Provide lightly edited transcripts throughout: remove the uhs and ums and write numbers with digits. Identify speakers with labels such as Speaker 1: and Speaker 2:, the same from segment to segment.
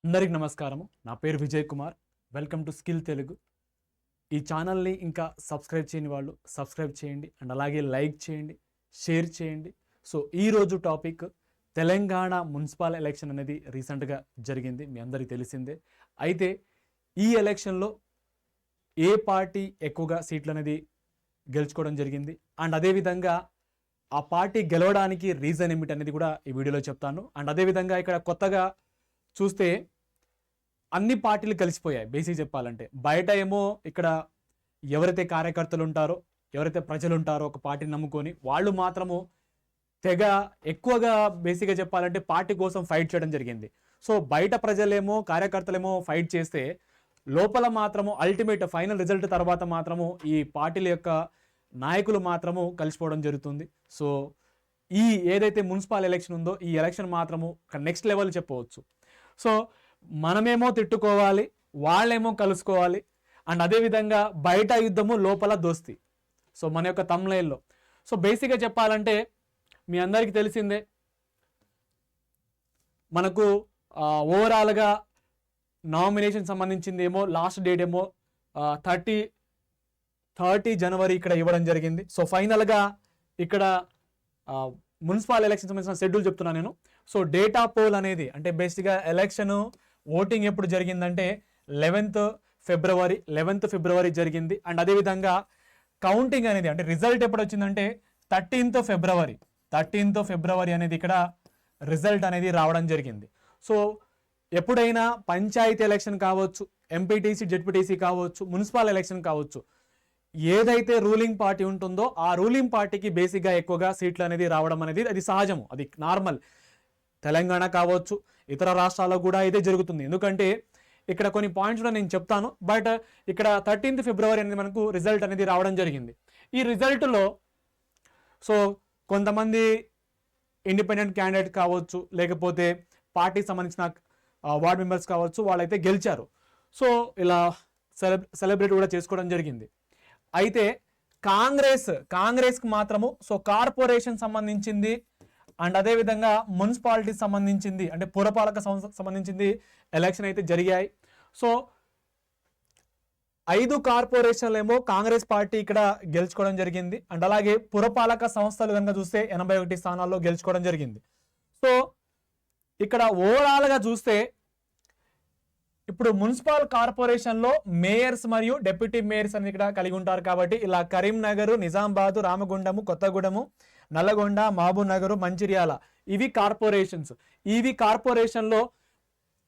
Speaker 1: అందరికి నమస్కారము. నా పేరు Vijay Kumar. Welcome to skill Telugu. ఈ ఛానల్ని ఇంకా సబ్స్క్రైబ్ చేయని వాళ్ళు సబ్స్క్రైబ్ చేయండి అండ్ అలాగే లైక్ చేయండి, షేర్ చేయండి. సో ఈరోజు టాపిక్ తెలంగాణ మున్సిపల్ ఎలక్షన్ అనేది రీసెంట్గా జరిగింది, మీ అందరికీ తెలిసిందే. అయితే ఈ ఎలక్షన్లో ఏ పార్టీ ఎక్కువగా సీట్లు అనేది గెలుచుకోవడం జరిగింది అండ్ అదేవిధంగా ఆ పార్టీ గెలవడానికి రీజన్ ఏమిటి అనేది కూడా ఈ వీడియోలో చెప్తాను. అండ్ అదేవిధంగా ఇక్కడ కొత్తగా చూస్తే అన్ని పార్టీలు కలిసిపోయాయి. బేసిక్ చెప్పాలంటే బయట ఏమో ఇక్కడ ఎవరైతే కార్యకర్తలు ఉంటారో, ఎవరైతే ప్రజలు ఉంటారో ఒక పార్టీని నమ్ముకొని వాళ్ళు మాత్రము తెగ ఎక్కువగా బేసిక్గా చెప్పాలంటే పార్టీ కోసం ఫైట్ చేయడం జరిగింది. సో బయట ప్రజలేమో కార్యకర్తలేమో ఫైట్ చేస్తే లోపల మాత్రము అల్టిమేట్ ఫైనల్ రిజల్ట్ తర్వాత మాత్రము ఈ పార్టీల యొక్క నాయకులు మాత్రము కలిసిపోవడం జరుగుతుంది. సో ఈ ఏదైతే మున్సిపల్ ఎలక్షన్ ఉందో ఈ ఎలక్షన్ మాత్రము నెక్స్ట్ లెవెల్ చెప్పవచ్చు. సో మనమేమో తిట్టుకోవాలి, వాళ్ళేమో కలుసుకోవాలి అండ్ అదేవిధంగా బయట యుద్ధము లోపల దోస్తి. సో మన యొక్క తమ్లైన్లో సో బేసిక్గా చెప్పాలంటే మీ అందరికీ తెలిసిందే, మనకు ఓవరాల్గా నామినేషన్ సంబంధించింది ఏమో లాస్ట్ డేట్ ఏమో 30 జనవరి ఇక్కడ ఇవ్వడం జరిగింది. సో ఫైనల్గా ఇక్కడ మున్సిపల్ ఎలక్షన్ సంబంధించిన షెడ్యూల్ చెప్తున్నాను నేను. సో డేటా పోల్ అనేది అంటే బేసిక్గా ఎలక్షన్ ఓటింగ్ ఎప్పుడు జరిగిందంటే 11th ఫిబ్రవరి జరిగింది. అండ్ అదేవిధంగా కౌంటింగ్ అనేది అంటే రిజల్ట్ ఎప్పుడు వచ్చిందంటే 13th ఫిబ్రవరి అనేది ఇక్కడ రిజల్ట్ అనేది రావడం జరిగింది. సో ఎప్పుడైనా పంచాయతీ ఎలక్షన్ కావచ్చు, ఎంపీటీసీ జెడ్పీటీసీ కావచ్చు, మున్సిపల్ ఎలక్షన్ కావచ్చు, ఏదైతే రూలింగ్ పార్టీ ఉంటుందో ఆ రూలింగ్ పార్టీకి బేసిక్గా ఎక్కువగా సీట్లు అనేది రావడం అనేది అది సహజము, అది నార్మల్. తెలంగాణ కావచ్చు, ఇతర రాష్ట్రాల్లో కూడా ఇదే జరుగుతుంది. ఎందుకంటే ఇక్కడ కొన్ని పాయింట్స్ కూడా నేను చెప్తాను. బట్ ఇక్కడ 13th ఫిబ్రవరి అనేది మనకు రిజల్ట్ అనేది రావడం జరిగింది. ఈ రిజల్ట్లో సో కొంతమంది ఇండిపెండెంట్ క్యాండిడేట్ కావచ్చు, లేకపోతే పార్టీకి సంబంధించిన వార్డ్ మెంబర్స్ కావచ్చు, వాళ్ళైతే గెలిచారు. సో ఇలా సెలబ్రేట్ కూడా చేసుకోవడం జరిగింది. అయితే కాంగ్రెస్కి మాత్రము సో కార్పొరేషన్ సంబంధించింది అండ్ అదేవిధంగా మున్సిపాలిటీ సంబంధించింది అంటే పురపాలక సంబంధించింది ఎలక్షన్ అయితే జరిగాయి. సో 5 కార్పొరేషన్లు ఏమో కాంగ్రెస్ పార్టీ ఇక్కడ గెలుచుకోవడం జరిగింది. అండ్ అలాగే పురపాలక సంస్థలు కనుక చూస్తే 81 స్థానాల్లో గెలుచుకోవడం జరిగింది. సో ఇక్కడ ఓవరాల్గా చూస్తే ఇప్పుడు మున్సిపల్ కార్పొరేషన్లో మేయర్స్ మరియు డెప్యూటీ మేయర్స్ అని ఇక్కడ కలిగి ఉంటారు. కాబట్టి ఇలా కరీంనగర్, నిజామాబాద్, రామగుండము, కొత్తగూడెము, నల్లగొండ, మహబూబ్నగర్, మంచిర్యాల ఇవి కార్పొరేషన్స్. ఇవి కార్పొరేషన్లో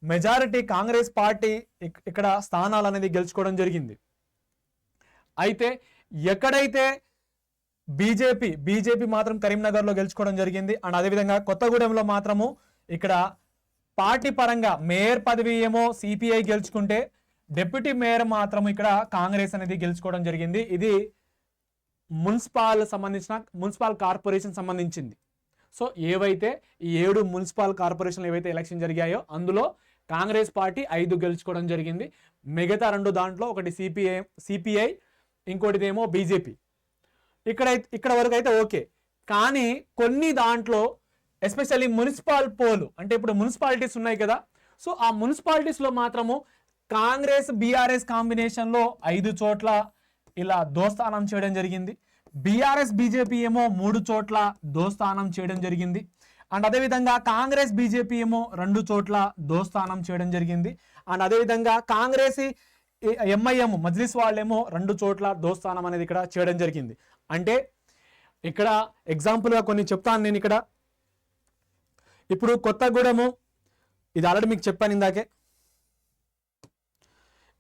Speaker 1: మెజారిటీ కాంగ్రెస్ పార్టీ ఇక్కడ స్థానాలు అనేది గెలుచుకోవడం జరిగింది. అయితే ఎక్కడైతే బీజేపీ మాత్రం కరీంనగర్లో గెలుచుకోవడం జరిగింది. అండ్ అదేవిధంగా కొత్తగూడెంలో మాత్రము ఇక్కడ పార్టీ పరంగా మేయర్ పదవి ఏమో సిపిఐ గెలుచుకుంటే డిప్యూటీ మేయర్ మాత్రం ఇక్కడ కాంగ్రెస్ అనేది గెలుచుకోవడం జరిగింది. ఇది మున్సిపల్ కార్పొరేషన్ సంబంధించింది. సో ఏవైతే ఈ 7 మున్సిపల్ కార్పొరేషన్లు ఏవైతే ఎలక్షన్ జరిగాయో అందులో కాంగ్రెస్ పార్టీ 5 గెలుచుకోవడం జరిగింది. మిగతా 2 దాంట్లో ఒకటి సిపిఐ ఇంకోటిదేమో బీజేపీ. ఇక్కడ వరకు అయితే ఓకే. కానీ కొన్ని దాంట్లో ఎస్పెషల్లీ మున్సిపల్ పోలు అంటే ఇప్పుడు మున్సిపాలిటీస్ ఉన్నాయి కదా, సో ఆ మున్సిపాలిటీస్లో మాత్రము కాంగ్రెస్ బీఆర్ఎస్ కాంబినేషన్లో 5 చోట్ల ఇలా దోస్తానం చేయడం జరిగింది. బీఆర్ఎస్ బీజేపీ ఏమో 3 చోట్ల దోస్తానం చేయడం జరిగింది. అండ్ అదేవిధంగా కాంగ్రెస్ బీజేపీ ఏమో 2 చోట్ల దోస్తానం చేయడం జరిగింది. అండ్ అదేవిధంగా కాంగ్రెస్ ఎంఐఎం మజ్లిస్ వాళ్ళేమో 2 చోట్ల దోస్తానం అనేది ఇక్కడ చేయడం జరిగింది. అంటే ఇక్కడ ఎగ్జాంపుల్గా కొన్ని చెప్తాను నేను. ఇక్కడ ఇప్పుడు కొత్తగూడెము ఇది ఆల్రెడీ మీకు చెప్పాను ఇందాకే.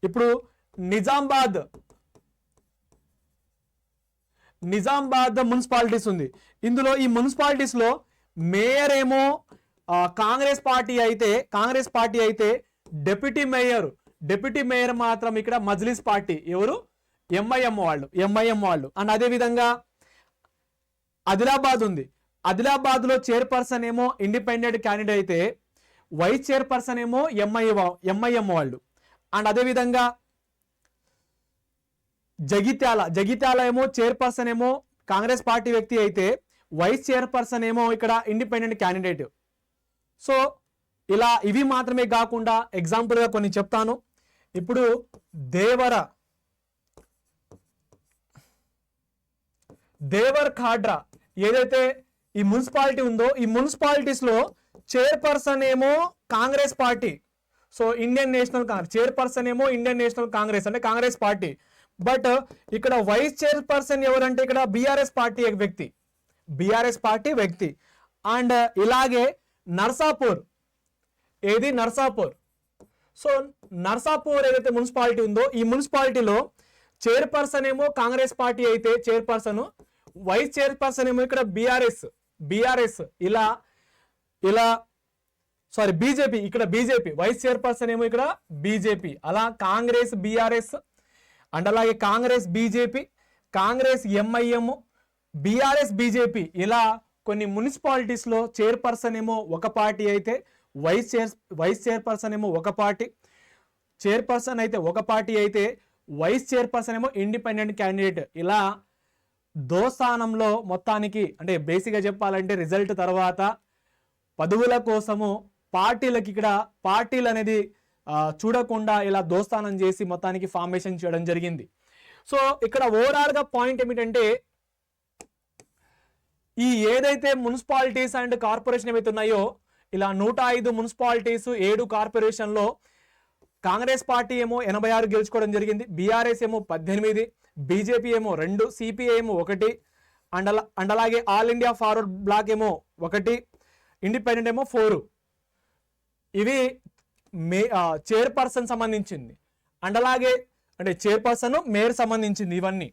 Speaker 1: ఇప్పుడు నిజామాబాద్ మున్సిపాలిటీస్ ఉంది. ఇందులో ఈ మున్సిపాలిటీస్లో మేయర్ ఏమో కాంగ్రెస్ పార్టీ అయితే డిప్యూటీ మేయర్ మాత్రం ఇక్కడ మజ్లిస్ పార్టీ ఎవరు ఎంఐఎం వాళ్ళు. అండ్ అదేవిధంగా ఆదిలాబాద్ ఉంది. ఆదిలాబాద్లో చైర్పర్సన్ ఏమో ఇండిపెండెంట్ క్యాండిడేట్ అయితే వైస్ చైర్పర్సన్ ఏమో ఎంఐఎం వాళ్ళు. అండ్ అదేవిధంగా జగిత్యాల ఏమో చైర్పర్సన్ ఏమో కాంగ్రెస్ పార్టీ వ్యక్తి అయితే వైస్ చైర్పర్సన్ ఏమో ఇక్కడ ఇండిపెండెంట్ క్యాండిడేట్. సో ఇలా ఇవి మాత్రమే కాకుండా ఎగ్జాంపుల్గా కొన్ని చెప్తాను. ఇప్పుడు దేవర్ ఖాడ్రా ఏదైతే ఈ మున్సిపాలిటీ ఉందో, ఈ మున్సిపాలిటీస్లో చైర్పర్సన్ ఏమో Congress party, so Indian national Congress, chairperson ఏమో ఇండియన్ నేషనల్ కాంగ్రెస్ అంటే కాంగ్రెస్ పార్టీ. బట్ ఇక్కడ వైస్ చైర్పర్సన్ ఎవరంటే ఇక్కడ బీఆర్ఎస్ పార్టీ వ్యక్తి. అండ్ ఇలాగే నర్సాపూర్, సో నర్సాపూర్ ఏదైతే మున్సిపాలిటీ ఉందో, ఈ మున్సిపాలిటీలో చైర్పర్సన్ ఏమో కాంగ్రెస్ పార్టీ అయితే చైర్పర్సన్, వైస్ చైర్పర్సన్ ఏమో ఇక్కడ బీఆర్ఎస్ బీజేపీ, ఇక్కడ బీజేపీ, వైస్ చైర్పర్సన్ ఏమో ఇక్కడ బీజేపీ. అలా కాంగ్రెస్ బీఆర్ఎస్ అండ్ అలాగే Congress BJP, Congress MIM, BRS BJP, ఇలా కొన్ని మున్సిపాలిటీస్లో చైర్పర్సన్ ఏమో ఒక పార్టీ అయితే వైస్ చైర్పర్సన్ ఏమో ఒక పార్టీ, చైర్పర్సన్ అయితే ఒక పార్టీ అయితే వైస్ చైర్పర్సన్ ఏమో ఇండిపెండెంట్ క్యాండిడేట్. ఇలా దోస్తానంలో మొత్తానికి అంటే బేసిక్గా చెప్పాలంటే రిజల్ట్ తర్వాత పదవుల కోసము పార్టీలకి ఇక్కడ పార్టీలు అనేది చూడకుండా ఇలా దోస్తానం చేసి మొత్తానికి ఫార్మేషన్ చేయడం జరిగింది. సో ఇక్కడ ఓవరాల్గా పాయింట్ ఏమిటంటే ఈ ఏదైతే మున్సిపాలిటీస్ అండ్ కార్పొరేషన్ ఏవైతే ఉన్నాయో ఇలా 105 మున్సిపాలిటీస్ 7 కార్పొరేషన్లో కాంగ్రెస్ పార్టీ ఏమో 86 గెలుచుకోవడం జరిగింది, బీఆర్ఎస్ ఏమో 18, బీజేపీ ఏమో 2, సిపిఐ ఏమో 1 అండ్ అలాగే ఆల్ ఇండియా ఫార్వర్డ్ బ్లాక్ ఏమో 1, ఇండిపెండెంట్ ఏమో 4. ఇవి చైర్పర్సన్ సంబంధించింది. అండ్ అలాగే అంటే చైర్పర్సన్ మేయర్ సంబంధించింది ఇవన్నీ.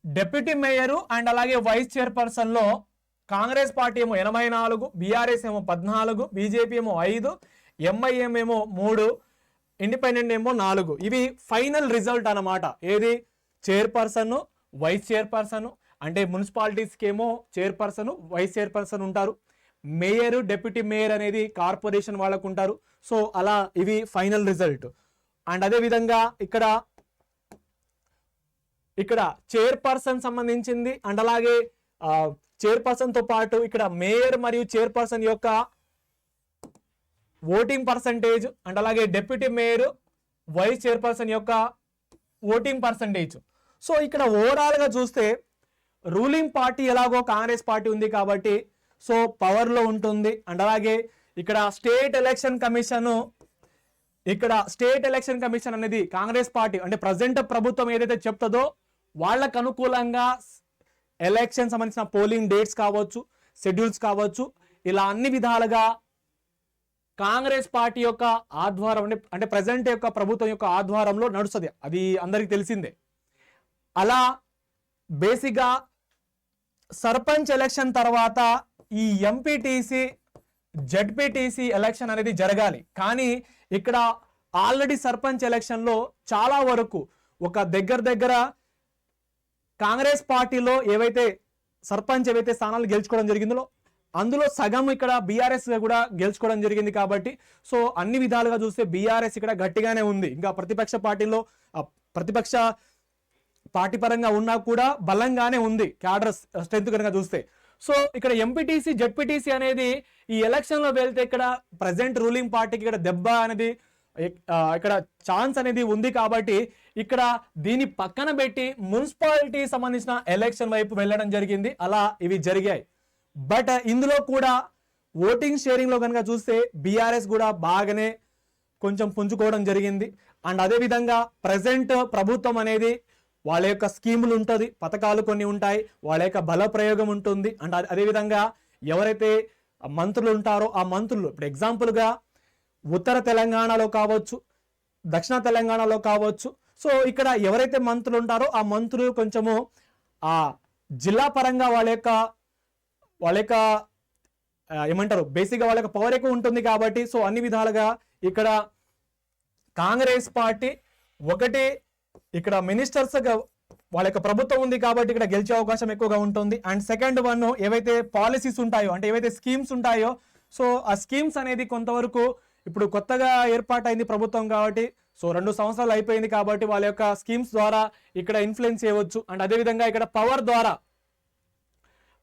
Speaker 1: డెప్యూటీ మేయరు అండ్ అలాగే వైస్ చైర్పర్సన్లో కాంగ్రెస్ పార్టీ ఏమో 84, బీఆర్ఎస్ ఏమో 14, బీజేపీ ఏమో 5, ఎంఐఎం ఏమో 3, ఇండిపెండెంట్ ఏమో 4. ఇవి ఫైనల్ రిజల్ట్ అన్నమాట. ఏది చైర్పర్సన్, వైస్ చైర్పర్సన్ అంటే మున్సిపాలిటీస్కి ఏమో చైర్పర్సన్, వైస్ చైర్పర్సన్ ఉంటారు. మేయర్, డెప్యూటీ మేయర్ అనేది కార్పొరేషన్ వాళ్ళకు ఉంటారు. సో అలా ఇవి ఫైనల్ రిజల్ట్. అండ్ అదేవిధంగా ఇక్కడ చైర్పర్సన్ సంబంధించింది అండ్ అలాగే చైర్పర్సన్తో పాటు ఇక్కడ మేయర్ మరియు చైర్పర్సన్ యొక్క ఓటింగ్ పర్సంటేజ్ అండ్ అలాగే డెప్యూటీ మేయర్, వైస్ చైర్పర్సన్ యొక్క ఓటింగ్ పర్సంటేజ్. సో ఇక్కడ ఓవరాల్గా చూస్తే రూలింగ్ పార్టీ ఎలాగో కాంగ్రెస్ పార్టీ ఉంది కాబట్టి సో పవర్లో ఉంటుంది. అండ్ అలాగే ఇక్కడ స్టేట్ ఎలక్షన్ కమిషన్ అనేది కాంగ్రెస్ పార్టీ అంటే ప్రజెంట్ ప్రభుత్వం ఏదైతే చెప్తుందో వాళ్ళకు అనుకూలంగా ఎలక్షన్ సంబంధించిన పోలింగ్ డేట్స్ కావచ్చు, షెడ్యూల్స్ కావచ్చు, ఇలా అన్ని విధాలుగా కాంగ్రెస్ పార్టీ యొక్క ఆధ్వర్యం అంటే ప్రజెంట్ యొక్క ప్రభుత్వం యొక్క ఆధ్వర్యంలో నడుస్తుంది. అది అందరికీ తెలిసిందే. అలా బేసిక్గా సర్పంచ్ ఎలక్షన్ తర్వాత ఈ ఎంపీటీసీ, జడ్పీటీసీ ఎలక్షన్ అనేది జరగాలి. కానీ ఇక్కడ ఆల్రెడీ సర్పంచ్ ఎలక్షన్లో చాలా వరకు ఒక దగ్గర కాంగ్రెస్ పార్టీలో ఏవైతే స్థానాలు గెలుచుకోవడం జరిగిందో అందులో సగం ఇక్కడ బీఆర్ఎస్ కూడా గెలుచుకోవడం జరిగింది. కాబట్టి సో అన్ని విధాలుగా చూస్తే బీఆర్ఎస్ ఇక్కడ గట్టిగానే ఉంది. ఇంకా ప్రతిపక్ష పార్టీ పరంగా ఉన్నా కూడా బలంగానే ఉంది క్యాడర్ స్ట్రెంత్ కనుక చూస్తే. సో ఇక్కడ ఎంపీటీసీ, జడ్పీటీసీ అనేది ఈ ఎలక్షన్లో వెళ్తే ఇక్కడ ప్రజెంట్ రూలింగ్ పార్టీకి ఇక్కడ దెబ్బ అనేది ఇక్కడ ఛాన్స్ అనేది ఉంది. కాబట్టి ఇక్కడ దీన్ని పక్కన పెట్టి మున్సిపాలిటీ సంబంధించిన ఎలక్షన్ వైపు వెళ్ళడం జరిగింది. అలా ఇవి జరిగాయి. బట్ ఇందులో కూడా ఓటింగ్ షేరింగ్లో కనుక చూస్తే బీఆర్ఎస్ కూడా బాగానే కొంచెం పుంజుకోవడం జరిగింది. అండ్ అదేవిధంగా ప్రజెంట్ ప్రభుత్వం అనేది వాళ్ళ యొక్క స్కీములు ఉంటుంది, పథకాలు కొన్ని ఉంటాయి, వాళ్ళ యొక్క బల ప్రయోగం ఉంటుంది. అండ్ అదేవిధంగా ఎవరైతే మంత్రులు ఉంటారో ఆ మంత్రులు ఇప్పుడు ఎగ్జాంపుల్గా ఉత్తర తెలంగాణలో కావచ్చు, దక్షిణ తెలంగాణలో కావచ్చు, సో ఇక్కడ ఎవరైతే మంత్రులు ఉంటారో ఆ మంత్రులు కొంచెము ఆ జిల్లా పరంగా వాళ్ళ యొక్క ఏమంటారు బేసిక్గా వాళ్ళ యొక్క పవర్ ఎక్కువ ఉంటుంది. కాబట్టి సో అన్ని విధాలుగా ఇక్కడ కాంగ్రెస్ పార్టీ ఒకటి ఇక్కడ మినిస్టర్స్ వాళ్ళ యొక్క ప్రభుత్వం ఉంది కాబట్టి ఇక్కడ గెలిచే అవకాశం ఎక్కువగా ఉంటుంది. అండ్ సెకండ్ వన్ ఏవైతే పాలసీస్ ఉంటాయో అంటే ఏవైతే స్కీమ్స్ ఉంటాయో సో ఆ స్కీమ్స్ అనేది కొంతవరకు ఇప్పుడు కొత్తగా ఏర్పాటైంది ప్రభుత్వం కాబట్టి సో 2 సంవత్సరాలు అయిపోయింది కాబట్టి వాళ్ళ యొక్క స్కీమ్స్ ద్వారా ఇక్కడ ఇన్ఫ్లుయెన్స్ చేయవచ్చు. అండ్ అదేవిధంగా ఇక్కడ పవర్ ద్వారా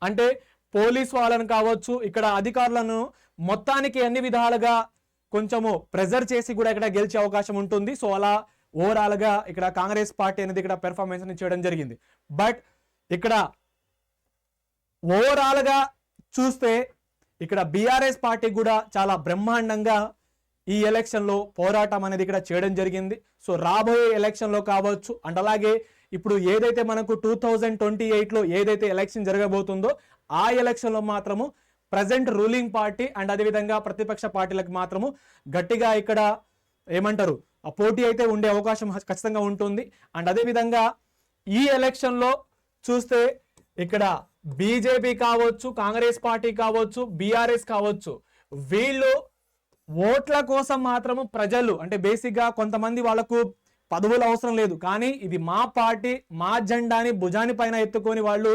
Speaker 1: అంటే పోలీస్ వాళ్ళను కావచ్చు, ఇక్కడ అధికారులను మొత్తానికి అన్ని విధాలుగా కొంచెము ప్రెజర్ చేసి కూడా ఇక్కడ గెలిచే అవకాశం ఉంటుంది. సో అలా ఓవరాల్గా ఇక్కడ కాంగ్రెస్ పార్టీ అనేది ఇక్కడ పెర్ఫార్మెన్స్ చేయడం జరిగింది. బట్ ఇక్కడ ఓవరాల్గా చూస్తే ఇక్కడ బీఆర్ఎస్ పార్టీ కూడా చాలా బ్రహ్మాండంగా ఈ ఎలక్షన్లో పోరాటం అనేది ఇక్కడ చేయడం జరిగింది. సో రాబోయే ఎలక్షన్లో కావచ్చు అండ్ అలాగే ఇప్పుడు ఏదైతే మనకు 2028లో ఏదైతే ఎలక్షన్ జరగబోతుందో ఆ ఎలక్షన్లో మాత్రము ప్రజెంట్ రూలింగ్ పార్టీ అండ్ అదేవిధంగా ప్రతిపక్ష పార్టీలకు మాత్రము గట్టిగా ఇక్కడ ఏమంటారు ఆ పోటీ అయితే ఉండే అవకాశం ఖచ్చితంగా ఉంటుంది. అండ్ అదేవిధంగా ఈ ఎలక్షన్లో చూస్తే ఇక్కడ బీజేపీ కావచ్చు, కాంగ్రెస్ పార్టీ కావచ్చు, బీఆర్ఎస్ కావచ్చు, వీళ్ళు ఓట్ల కోసం మాత్రము ప్రజలు అంటే బేసిక్గా కొంతమంది వాళ్ళకు పదవులు అవసరం లేదు, కానీ ఇది మా పార్టీ మా జెండాని భుజాని పైన ఎత్తుకొని వాళ్ళు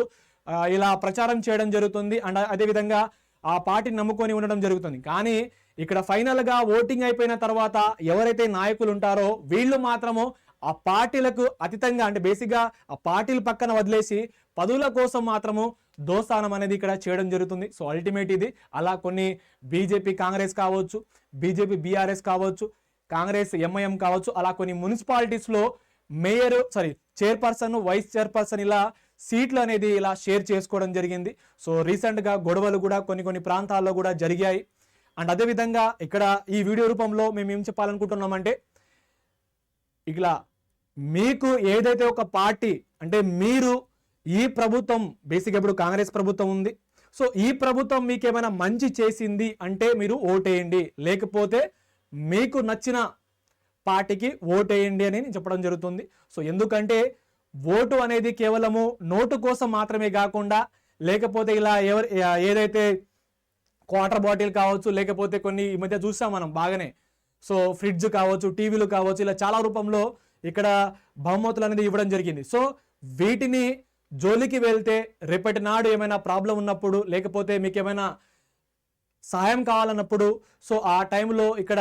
Speaker 1: ఇలా ప్రచారం చేయడం జరుగుతుంది. అండ్ అదేవిధంగా ఆ పార్టీని నమ్ముకొని ఉండడం జరుగుతుంది. కానీ ఇక్కడ ఫైనల్గా ఓటింగ్ అయిపోయిన తర్వాత ఎవరైతే నాయకులు ఉంటారో వీళ్ళు మాత్రము ఆ పార్టీలకు అతీతంగా అంటే బేసిక్గా ఆ పార్టీలు పక్కన వదిలేసి పదవుల కోసం మాత్రము దోస్తానం అనేది ఇక్కడ చేయడం జరుగుతుంది. సో అల్టిమేట్ ఇది అలా కొన్ని బీజేపీ కాంగ్రెస్ కావచ్చు, బీజేపీ బీఆర్ఎస్ కావచ్చు, కాంగ్రెస్ ఎంఐఎం కావచ్చు, అలా కొన్ని మున్సిపాలిటీస్లో చైర్పర్సన్, వైస్ చైర్పర్సన్ ఇలా సీట్లు అనేది ఇలా షేర్ చేసుకోవడం జరిగింది. సో రీసెంట్గా గొడవలు కూడా కొన్ని ప్రాంతాల్లో కూడా జరిగాయి. అండ్ అదేవిధంగా ఇక్కడ ఈ వీడియో రూపంలో మేము ఏం చెప్పాలనుకుంటున్నామంటే ఇలా మీకు ఏదైతే ఒక పార్టీ అంటే మీరు ఈ ప్రభుత్వం బేసిక్గా ఇప్పుడు కాంగ్రెస్ ప్రభుత్వం ఉంది, సో ఈ ప్రభుత్వం మీకు ఏమైనా మంచి చేసింది అంటే మీరు ఓటేయండి, లేకపోతే మీకు నచ్చిన పార్టీకి ఓటేయండి అని చెప్పడం జరుగుతుంది. సో ఎందుకంటే ఓటు అనేది కేవలము నోటు కోసం మాత్రమే కాకుండా లేకపోతే ఇలా ఏదైతే వాటర్ బాటిల్ కావచ్చు, లేకపోతే కొన్ని ఈ మధ్య చూసాం మనం బాగానే, సో ఫ్రిడ్జ్ కావచ్చు, టీవీలు కావచ్చు, ఇలా చాలా రూపంలో ఇక్కడ బహుమతులు అనేది ఇవ్వడం జరిగింది. సో వీటిని జోలికి వెళ్తే రేపటి నాడు ఏమైనా ప్రాబ్లం ఉన్నప్పుడు లేకపోతే మీకు ఏమైనా సహాయం కావాలన్నప్పుడు సో ఆ టైంలో ఇక్కడ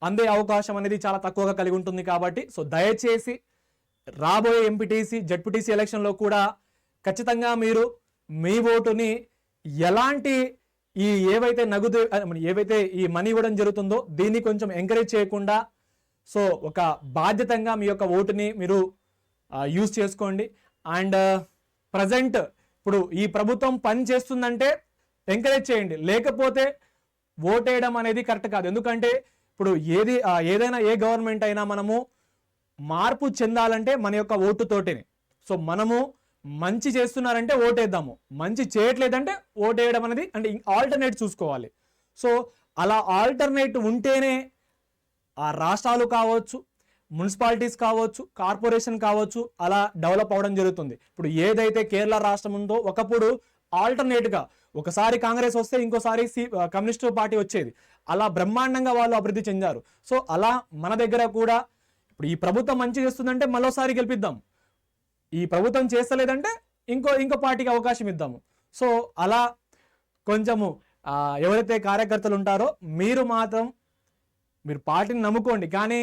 Speaker 1: అందే అవకాశం అనేది చాలా తక్కువగా కలిగి ఉంటుంది. కాబట్టి సో దయచేసి రాబోయే ఎంపీటీసీ, జడ్పీటీసీ ఎలక్షన్లో కూడా ఖచ్చితంగా మీరు మీ ఓటుని ఎలాంటి ఏవైతే నగదు ఏవైతే ఈ మనీ ఇవ్వడం జరుగుతుందో దీన్ని కొంచెం ఎంకరేజ్ చేయకుండా సో ఒక బాధ్యతంగా మీ యొక్క ఓటుని మీరు యూజ్ చేసుకోండి. అండ్ ప్రజెంట్ ఇప్పుడు ఈ ప్రభుత్వం పని చేస్తుందంటే ఎంకరేజ్ చేయండి, లేకపోతే ఓటేయడం అనేది కరెక్ట్ కాదు. ఎందుకంటే ఇప్పుడు ఏదైనా ఏ గవర్నమెంట్ అయినా మనము మార్పు చెందాలంటే మన యొక్క ఓటుతోటిని. సో మనము మంచి చేస్తున్నారంటే ఓటేద్దాము, మంచి చేయట్లేదంటే ఓటేయడం అనేది అంటే ఆల్టర్నేట్ చూసుకోవాలి. సో అలా ఆల్టర్నేట్ ఉంటేనే ఆ రాష్ట్రాలు కావచ్చు, మున్సిపాలిటీస్ కావచ్చు, కార్పొరేషన్ కావచ్చు అలా డెవలప్ అవడం జరుగుతుంది. ఇప్పుడు ఏదైతే కేరళ రాష్ట్రం ఉందో ఒకప్పుడు ఆల్టర్నేట్గా ఒకసారి కాంగ్రెస్ వస్తే ఇంకోసారి కమ్యూనిస్ట్ పార్టీ వచ్చేది, అలా బ్రహ్మాండంగా వాళ్ళు అభివృద్ధి చెందారు. సో అలా మన దగ్గర కూడా ఇప్పుడు ఈ ప్రభుత్వం మంచి చేస్తుందంటే మరోసారి గెలిపిద్దాం, ఈ ప్రభుత్వం చేస్తలేదంటే ఇంకో పార్టీకి అవకాశం ఇద్దాము. సో అలా కొంచెము ఎవరైతే కార్యకర్తలు ఉంటారో మీరు పార్టీని నమ్ముకోండి, కానీ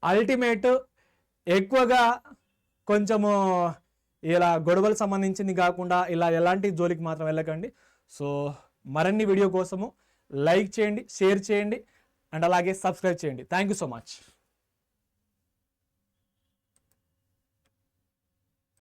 Speaker 1: అల్టిమేట్ ఎక్కువగా కొంచెము ఇలా గొడవలకు సంబంధించింది కాకుండా ఇలా ఎలాంటి జోలికి మాత్రం వెళ్ళకండి. సో మరిన్ని వీడియో కోసము లైక్ చేయండి, షేర్ చేయండి అండ్ అలాగే సబ్స్క్రైబ్ చేయండి. Thank you so much.